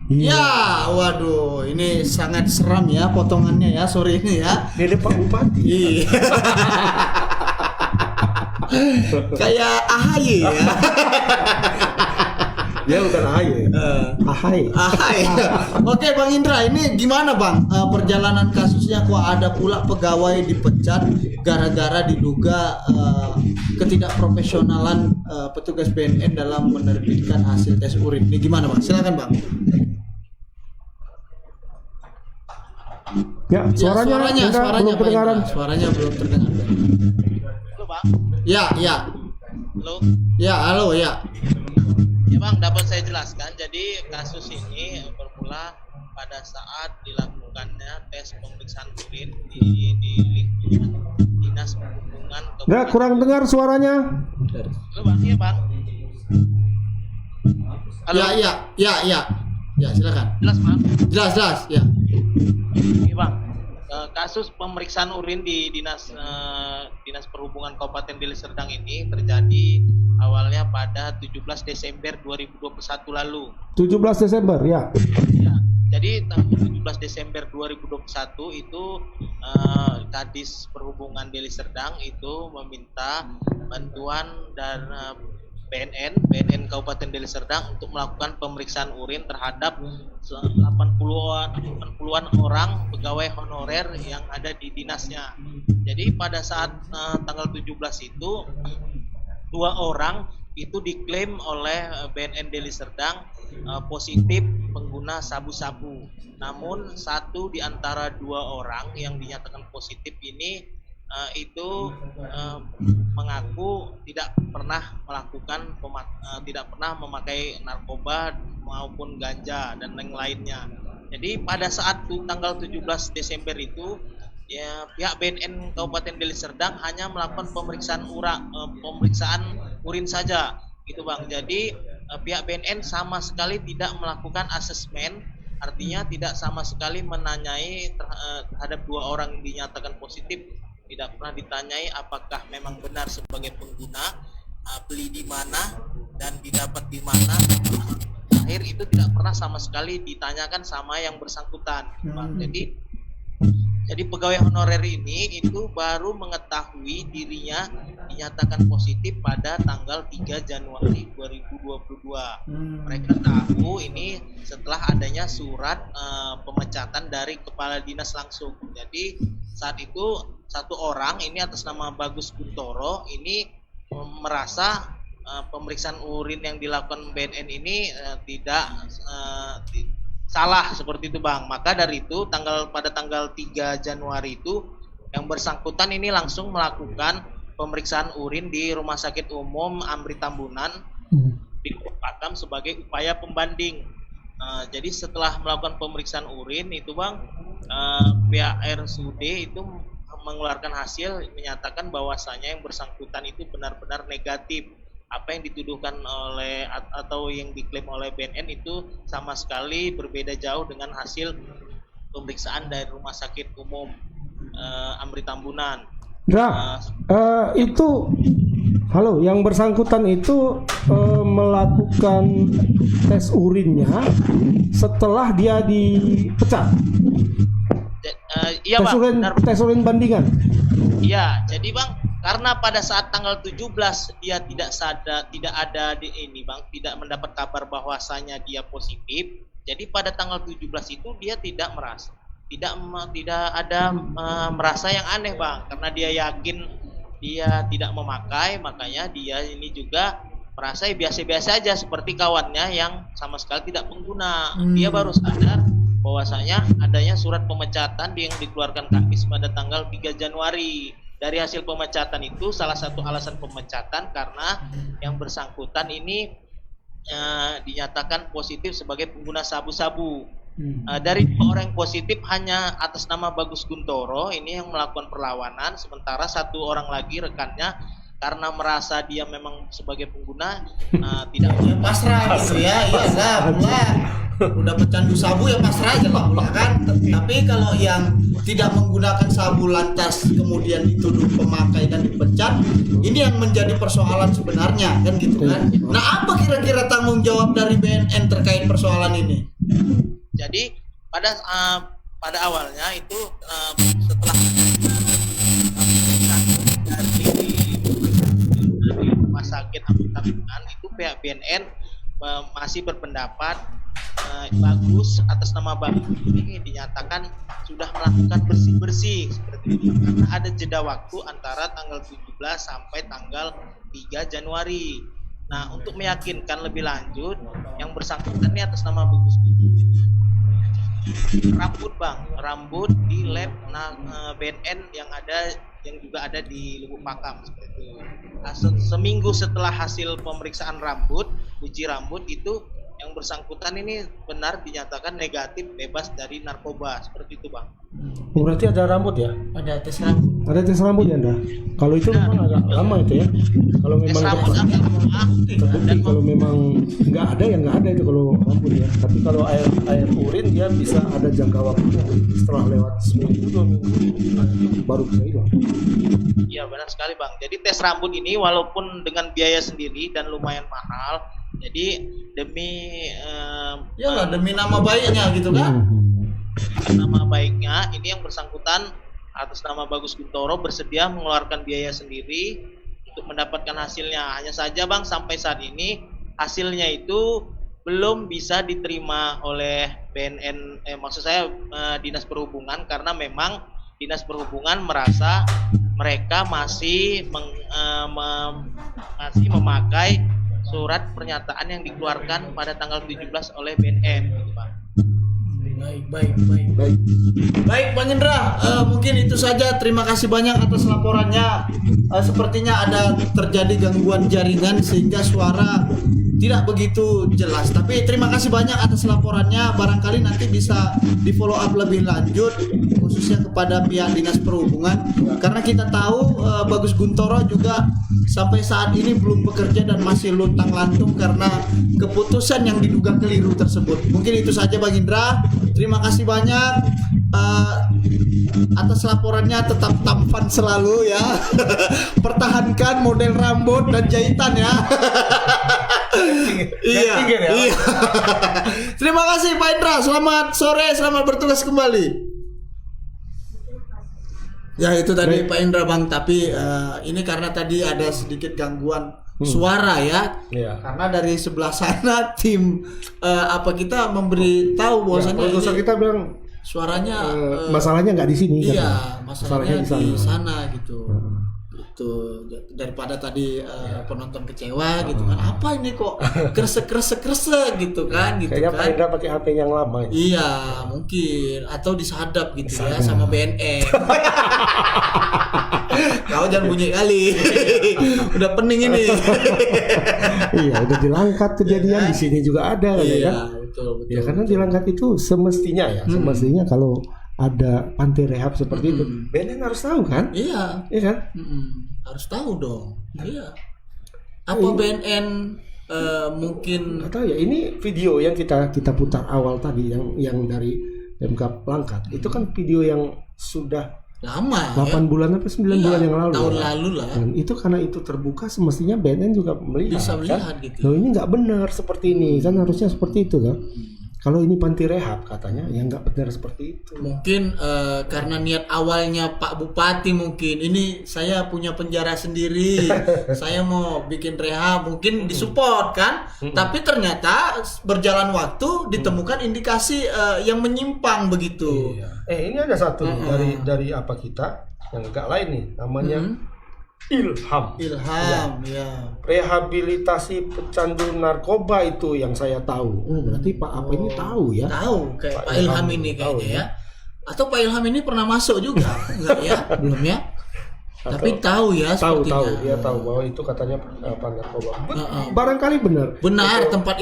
Iya. Ya, waduh, ini sangat seram ya potongannya ya sore ini ya. Ini Pak Bupati. Iya. Kayak AHY ya. Ya bukan AHY. AHY. AHY. Oke Bang Indra, ini gimana Bang perjalanan kasusnya? Kok ada pula pegawai dipecat gara-gara diduga ketidakprofesionalan petugas BNN dalam menerbitkan hasil tes urin. Ini gimana Bang? Silakan Bang. Ya, suaranya belum Pak kedengaran. Indra. Suaranya belum terdengar. Halo Bang. Ya. Halo. Ya, halo ya. Ya Bang, dapat saya jelaskan. Jadi kasus ini bermula pada saat dilakukannya tes pemeriksaan urin di lingkungan Dinas Perhubungan. Enggak, kurang dengar suaranya. Halo Bang, iya Bang. Halo. Ya, silakan. Jelas Bang. Jelas, ya. Iya Bang. Kasus pemeriksaan urin di Dinas Perhubungan Kabupaten Deli Serdang ini terjadi awalnya pada 17 Desember 2021 lalu. 17 Desember, ya. Ya, jadi tanggal 17 Desember 2021 itu Kadis Perhubungan Deli Serdang itu meminta bantuan dari BNN Kabupaten Deli Serdang untuk melakukan pemeriksaan urin terhadap 80-an orang pegawai honorer yang ada di dinasnya. Jadi pada saat tanggal 17 itu 2 orang itu diklaim oleh BNN Deli Serdang positif pengguna sabu-sabu. Namun satu di antara 2 orang yang dinyatakan positif ini itu mengaku tidak pernah memakai narkoba maupun ganja dan yang lainnya. Jadi pada saat tanggal 17 Desember itu ya, pihak BNN Kabupaten Deli Serdang hanya melakukan pemeriksaan urin saja, gitu Bang. Jadi pihak BNN sama sekali tidak melakukan asesmen, artinya tidak sama sekali menanyai terhadap 2 orang yang dinyatakan positif. Tidak pernah ditanyai apakah memang benar sebagai pengguna, beli di mana dan didapat di mana. Terakhir itu tidak pernah sama sekali ditanyakan sama yang bersangkutan, Bang. Jadi pegawai honorer ini itu baru mengetahui dirinya dinyatakan positif pada tanggal 3 Januari 2022. Mereka tahu ini setelah adanya surat pemecatan dari kepala dinas langsung. Jadi saat itu 1 orang ini atas nama Bagus Guntoro ini merasa pemeriksaan urin yang dilakukan BNN ini tidak salah seperti itu Bang. Maka dari itu pada tanggal 3 Januari itu yang bersangkutan ini langsung melakukan pemeriksaan urin di Rumah Sakit Umum Amri Tambunan di Batam sebagai upaya pembanding. Jadi setelah melakukan pemeriksaan urin itu Bang, pihak RSUD itu mengeluarkan hasil menyatakan bahwasanya yang bersangkutan itu benar-benar negatif. Apa yang dituduhkan oleh atau yang diklaim oleh BNN itu sama sekali berbeda jauh dengan hasil pemeriksaan dari Rumah Sakit Umum Amri Tambunan. Itu halo, yang bersangkutan itu melakukan tes urinnya setelah dia dipecat. Iya Bang, tes urin bandingan. Iya, jadi Bang, karena pada saat tanggal 17 dia tidak ada di ini Bang, tidak mendapat kabar bahwasanya dia positif. Jadi pada tanggal 17 itu dia tidak ada merasa yang aneh Bang, karena dia yakin dia tidak memakai, makanya dia ini juga merasa biasa-biasa aja seperti kawannya yang sama sekali tidak pengguna. Dia baru sadar bahwasanya adanya surat pemecatan yang dikeluarkan Kadis pada tanggal 3 Januari. Dari hasil pemecatan itu salah satu alasan pemecatan karena yang bersangkutan ini dinyatakan positif sebagai pengguna sabu-sabu. Dari 2 orang yang positif hanya atas nama Bagus Guntoro ini yang melakukan perlawanan, sementara 1 orang lagi rekannya karena merasa dia memang sebagai pengguna tidak Ya pasrah gitu ya, iyalah pula udah pecandu sabu ya pasrah aja lah pula kan. Tapi kalau yang tidak menggunakan sabu lantas kemudian dituduh pemakai dan dipecat, ini yang menjadi persoalan sebenarnya kan gitu kan. Nah apa kira-kira tanggung jawab dari BNN terkait persoalan ini? Jadi pada awalnya itu setelah dari rumah sakit Amir itu pihak BNN masih berpendapat Bagus atas nama Bagus ini dinyatakan sudah melakukan bersih-bersih seperti itu karena ada jeda waktu antara tanggal 17 sampai tanggal 3 Januari. Nah, untuk meyakinkan lebih lanjut yang bersangkutan ini atas nama Bagus rambut di lab BNN yang juga ada di Lubuk Pakam seperti itu. Nah, seminggu setelah hasil pemeriksaan uji rambut itu yang bersangkutan ini benar dinyatakan negatif bebas dari narkoba seperti itu, Bang. Berarti ada rambut ya? Ada tes rambut. Ada tes rambut ya, Anda? Kalau itu memang agak lama itu ya. Kalau memang terbukti, kalau memang nggak ada ya nggak ada itu kalau rambut ya. Tapi kalau air urin dia bisa ada jangka waktunya setelah lewat seminggu 2 minggu baru bisa hilang. Iya benar sekali, Bang. Jadi tes rambut ini walaupun dengan biaya sendiri dan lumayan mahal, jadi demi demi nama baiknya gitu kan. Nama baiknya ini yang bersangkutan atas nama Bagus Guntoro bersedia mengeluarkan biaya sendiri untuk mendapatkan hasilnya. Hanya saja, Bang, sampai saat ini hasilnya itu belum bisa diterima oleh BNN, maksud saya Dinas Perhubungan, karena memang Dinas Perhubungan merasa mereka masih memakai surat pernyataan yang dikeluarkan pada tanggal 17 oleh BNN, gitu, Pak. Baik, Bang Indra, mungkin itu saja. Terima kasih banyak atas laporannya. Sepertinya ada terjadi gangguan jaringan sehingga suara tidak begitu jelas. Tapi terima kasih banyak atas laporannya. Barangkali nanti bisa di follow up lebih lanjut, khususnya kepada pihak Dinas Perhubungan. Karena kita tahu Bagus Guntoro juga sampai saat ini belum bekerja dan masih luntang-lantung karena keputusan yang diduga keliru tersebut. Mungkin itu saja, Bang Indra. Terima kasih banyak atas laporannya. Tetap tampan selalu ya. Pertahankan model rambut dan jahitan ya. Iya. Terima kasih Pak Indra. Selamat sore, selamat bertugas kembali. Ya itu tadi Pak Indra, Bang. Tapi ini karena tadi ada sedikit gangguan suara ya. Karena dari sebelah sana tim kita memberitahu bahwasanya kita bilang suaranya masalahnya nggak di sini. Iya, masalahnya di sana gitu. Itu daripada tadi penonton kecewa gitu kan, apa ini kok kresek gitu kan, gitu kayaknya kan. Pak Indra pakai HP yang lama ya. Iya mungkin, atau disadap gitu ya sama BNN. Kau jangan bunyi kali. Udah pening ini. Iya, udah di Langkat kejadian, di sini juga ada kan. Iya, betul. Ya karena di Langkat itu semestinya semestinya kalau ada panti rehab seperti itu, BNN harus tahu kan? Iya kan? Harus tahu dong. Iya. Apa BNN mungkin? Nggak tahu ya. Ini video yang kita putar awal tadi, yang dari Pemkab Langkat itu kan video yang sudah lama. 8 bulan apa 9 bulan yang lalu. Tahun lalu lah. Dan itu karena itu terbuka, semestinya BNN juga melihat. Bisa melihat kan? gitu. Loh ini nggak benar seperti ini kan, harusnya seperti itu kan. Kalau ini panti rehab katanya, ya nggak benar seperti itu. Mungkin karena niat awalnya Pak Bupati, mungkin ini saya punya penjara sendiri, saya mau bikin rehab, mungkin disupport kan. Tapi ternyata berjalan waktu ditemukan indikasi yang menyimpang begitu. Ini ada satu dari apa kita yang agak lain nih, namanya Ilham ya. Rehabilitasi pecandu narkoba itu yang saya tahu. Berarti Pak apa ini tahu ya? Tahu kayak Pak Ilham ini kayaknya ya. Atau Pak Ilham ini pernah masuk juga? Enggak ya? Belum ya? Tapi tahu ya sepertinya. Tahu dia tahu bahwa itu katanya narkoba. Barangkali benar tempat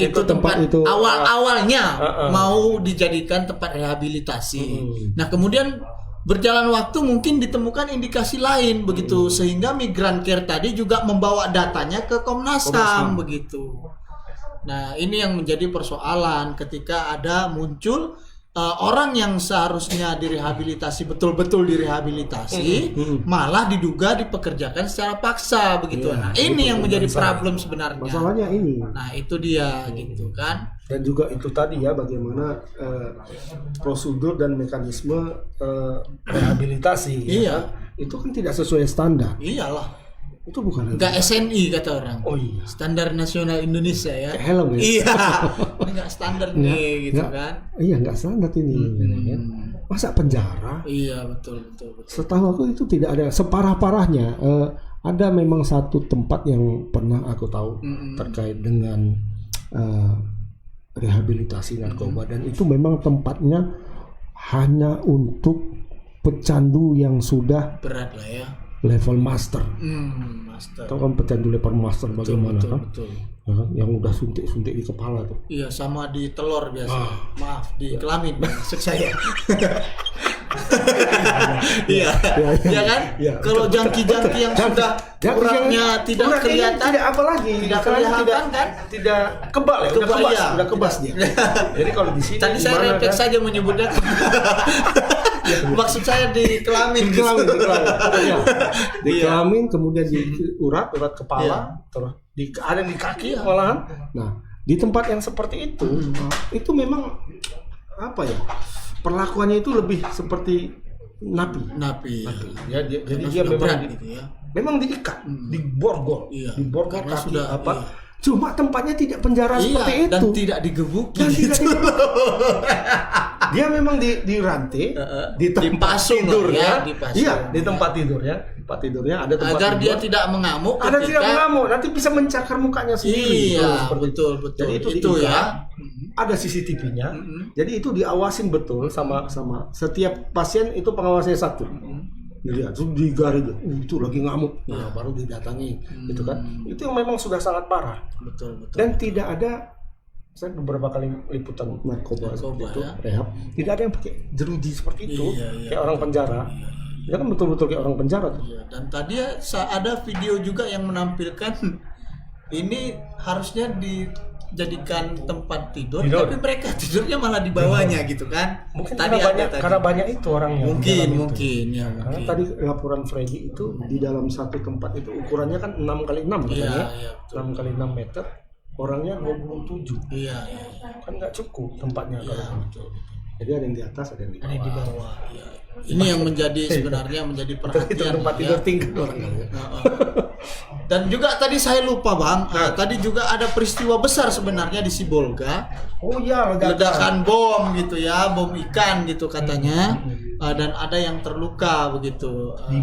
itu awalnya mau dijadikan tempat rehabilitasi. Nah kemudian berjalan waktu mungkin ditemukan indikasi lain begitu, sehingga Migrancare tadi juga membawa datanya ke Komnas HAM begitu. Nah, ini yang menjadi persoalan ketika ada muncul orang yang seharusnya direhabilitasi, betul-betul direhabilitasi, malah diduga dipekerjakan secara paksa begitu. Nah, ini yang menjadi problem sebenarnya. Masalahnya ini. Nah, itu dia gitu kan. Dan juga itu tadi ya, bagaimana prosedur dan mekanisme rehabilitasi. Iya. Itu kan tidak sesuai standar. Iyalah. Itu bukan. Enggak SNI kata orang. Oh iya. Standar Nasional Indonesia ya. Kayak helm ya. Iya. Ini enggak standar nih gitu kan. Iya, nggak standar ini. Masa penjara? Iya, betul. Setahu aku itu tidak ada. Separah-parahnya ada memang satu tempat yang pernah aku tahu terkait dengan rehabilitasi narkoba, dan itu memang tempatnya hanya untuk pecandu yang sudah Berat lah ya. level master. Master. Tahu kan pecandu level master bagaimana kan? Betul. Ya, yang udah suntik-suntik di kepala tuh. Iya, sama di telur biasa. Maaf, di kelamin maksud saya. Iya. Ya kan? Iya. Kalau jangki-jangki yang sudah uratnya tidak kelihatan, tidak apa lagi? tidak kelihatan kan? Tidak kebal ya, Kebal, iya. udah kebas dia. Jadi kalau di sini Tadi saya gimana, refleks saja menyebutnya. Maksud saya di kelamin. Di Iya. kelamin, kemudian di urat kepala, terus ada di kaki malahan. Nah, di tempat yang seperti itu memang apa ya? Perlakuannya itu lebih seperti napi. Ya, jadi dia memang berat gitu ya. memang diikat, diborgol, Iya. diborgol Karena kaki sudah, apa? iya. Cuma tempatnya tidak penjara seperti dan itu. tidak digebuki. Dan gitu. Dia memang di rantai, di tempat Dipasung tidurnya. lah ya, dipasung. Iya, di tempat tidurnya. Tempat tidurnya ada tempat Agar tidur. dia tidak mengamuk Ada ketika- tidak mengamuk, nanti bisa mencakar mukanya sendiri. Iya, Seperti itu. betul. Jadi itu itu diikat, ya. ada CCTV-nya. Jadi itu diawasin betul sama setiap pasien, itu pengawasnya satu. Dilihat, terus digaris, itu lagi ngamuk, nah, baru didatangi, gitu kan? Itu yang memang sudah sangat parah. Betul. Dan tidak ada, saya beberapa kali liputan narkoba seperti itu, ya. rehab, tidak ada yang pakai jeruji seperti itu, Iya. kayak orang penjara. Dia kan betul-betul kayak orang penjara tuh. Iya, dan tadi ada video juga yang menampilkan ini harusnya dijadikan tempat tidur, tapi mereka tidurnya malah di bawahnya gitu kan. Mungkin tadi karena banyak itu orangnya. mungkin ya. Karena tadi laporan Freddy itu di dalam satu tempat itu ukurannya kan 6x6 katanya. Iya, 6x6 meter. Orangnya 27. Iya. Kan nggak cukup tempatnya kalau begitu. Jadi ada yang di atas, ada yang di bawah. Ada di bawah. Iya. Ini yang sebenarnya menjadi Itu perhatian. tempat ya. tidur tingkat orang kali ya. Dan juga tadi saya lupa Bang, tadi juga ada peristiwa besar sebenarnya di Sibolga. Oh iya, Ledakan bom gitu ya, bom ikan gitu katanya. Dan ada yang terluka begitu. 5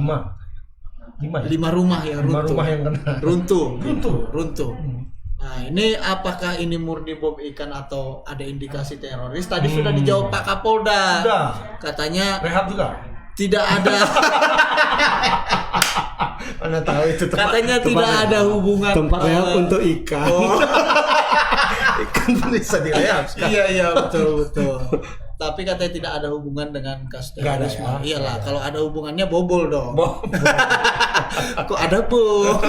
rumah yang runtuh. 5 rumah yang kena. Runtuh. Nah, ini apakah ini murni bom ikan atau ada indikasi teroris? Tadi sudah dijawab Pak Kapolda. Sudah. Katanya Rehab juga. tidak ada. Mana tahu itu Katanya tidak ada hubungan tempat rehab untuk ikan. Ikan bisa direhab. Iya betul. Tapi katanya tidak ada hubungan dengan kasus terorisme. Iyalah, kalau ada hubungannya bobol dong. Kok ada bom?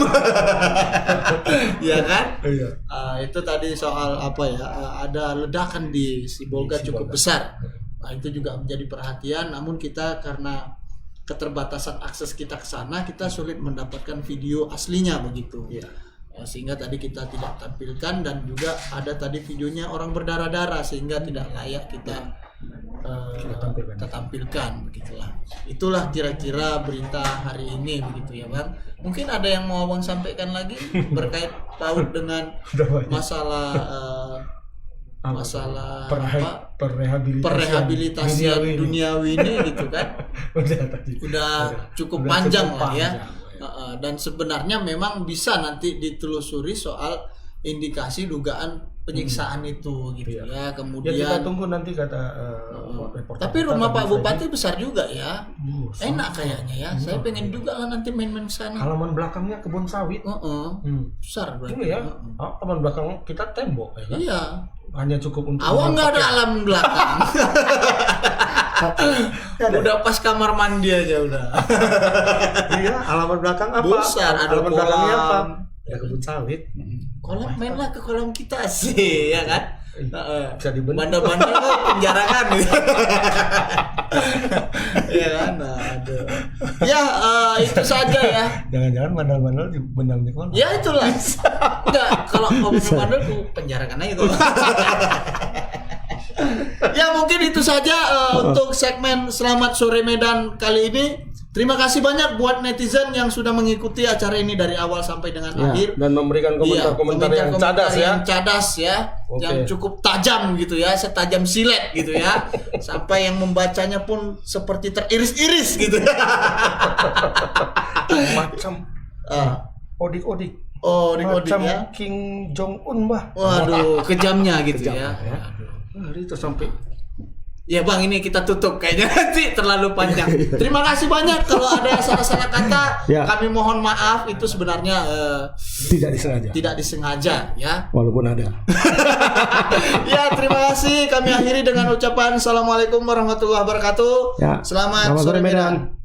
Iya kan? Iya. Itu tadi soal apa ya? Ada ledakan di Sibolga cukup besar. Nah, itu juga menjadi perhatian. Namun kita karena keterbatasan akses kita ke sana, kita sulit mendapatkan video aslinya begitu. Iya. Sehingga tadi kita tidak tampilkan, dan juga ada tadi videonya orang berdarah-darah sehingga tidak layak kita tampilkan begitulah. Itulah kira-kira berita hari ini begitu ya Bang. Mungkin ada yang mau Abang sampaikan lagi berkait paut dengan masalah perrehabilitasian duniawi ini gitu kan. Udah cukup panjang lah ya. Dan sebenarnya memang bisa nanti ditelusuri soal indikasi dugaan penyiksaan itu gitu ya. Kemudian kita tunggu nanti kata reporter. tapi rumah Pak Bupati besar juga ya. Enak kayaknya ya. Saya pengen juga lah nanti main-main sana. Halaman belakangnya kebun sawit. Besar berarti. Dulu ya. Halaman belakang kita tembok ya kan? Iya. Hanya cukup untuk Awal nggak ada alam belakang. Udah pas kamar mandi aja udah. Iya, halaman belakang apa? Besar, ada halaman belakangnya apa? kolam. Ya kebun sawit. Kolam, mainlah ke kolam kita sih, ya kan? Bisa dibentuk. Bandel-bandel ke penjara kan gitu. Ya kan? Nah, aduh. Ya, itu saja ya. Jangan-jangan bandel-bandel di benang di kolam. Ya itulah. Enggak, kalau ngomongin bandel tuh penjara kan itu. Ya mungkin itu saja untuk segmen Selamat Sore Medan kali ini. Terima kasih banyak buat netizen yang sudah mengikuti acara ini dari awal sampai dengan akhir Dan memberikan komentar-komentar yang cadas ya. Yang cadas ya, Oke. yang cukup tajam gitu ya, setajam silet gitu ya. Sampai yang membacanya pun seperti teriris-iris gitu. Macam odik-odik. Oh, di Macam ya. King Jong Un bah. Waduh, kejamnya gitu ya. Itu sampai Ya Bang, ini kita tutup kayaknya nanti terlalu panjang. Terima kasih banyak kalau ada salah-salah kata. Ya. Kami mohon maaf, itu sebenarnya tidak disengaja. ya. Walaupun ada. Ya, terima kasih. Kami akhiri dengan ucapan Assalamualaikum warahmatullahi wabarakatuh. Ya. Selamat sore Medan.